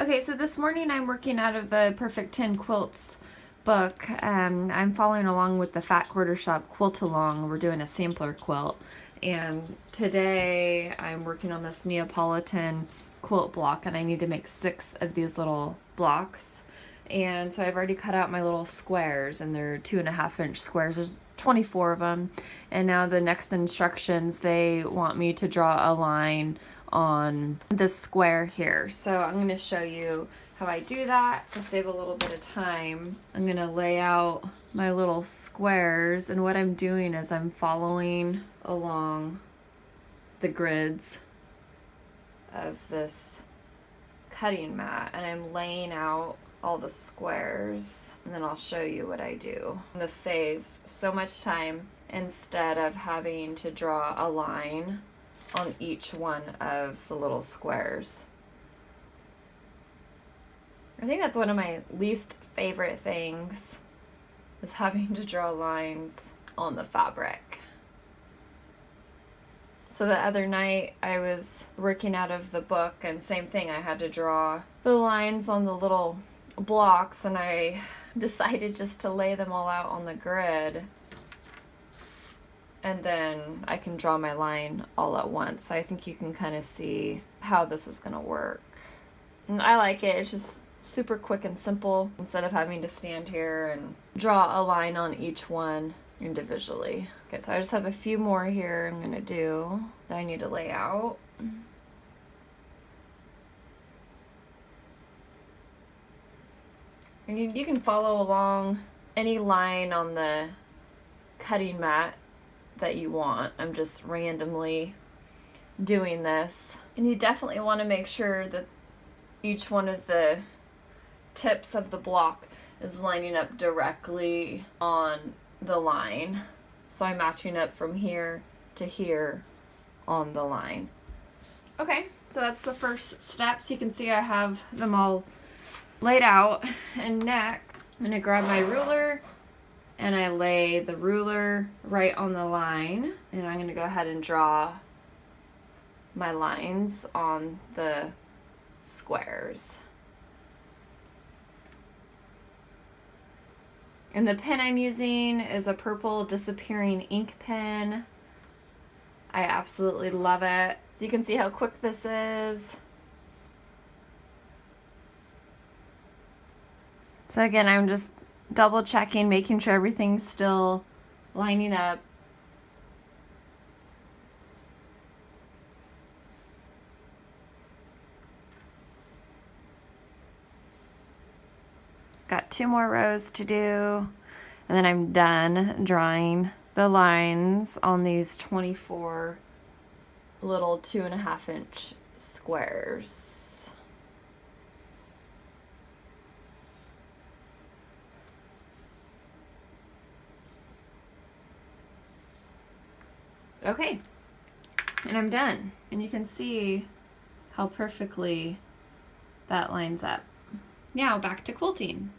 Okay, so this morning I'm working out of the Perfect 10 Quilts book. I'm following along with the Fat Quarter Shop Quilt Along. We're doing a sampler quilt. And today I'm working on this Neapolitan quilt block, and I need to make 6 of these little blocks. And so I've already cut out my little squares, and they're 2.5-inch squares. There's 24 of them. And now the next instructions, they want me to draw a line on this square here. So I'm going to show you how I do that to save a little bit of time. I'm going to lay out my little squares, and what I'm doing is I'm following along the grids of this cutting mat, and I'm laying out all the squares, and then I'll show you what I do. This saves so much time instead of having to draw a line on each one of the little squares. I think that's one of my least favorite things, is having to draw lines on the fabric. So the other night I was working out of the book, and same thing, I had to draw the lines on the little blocks, and I decided just to lay them all out on the grid, and then I can draw my line all at once. So I think you can kind of see how this is going to work. And I like it. It's just super quick and simple instead of having to stand here and draw a line on each one individually. Okay, so I just have a few more here I'm going to do that I need to lay out. And you can follow along any line on the cutting mat that you want. I'm just randomly doing this. And you definitely want to make sure that each one of the tips of the block is lining up directly on the line. So I'm matching up from here to here on the line. Okay, so that's the first step. So you can see I have them all laid out. And next, I'm going to grab my ruler, and I lay the ruler right on the line, and I'm going to go ahead and draw my lines on the squares. And the pen I'm using is a purple disappearing ink pen. I absolutely love it. So you can see how quick this is. So again, I'm just double checking, making sure everything's still lining up. Got 2 more rows to do, and then I'm done drawing the lines on these 24 little 2.5-inch squares. Okay, and I'm done. And you can see how perfectly that lines up. Now back to quilting.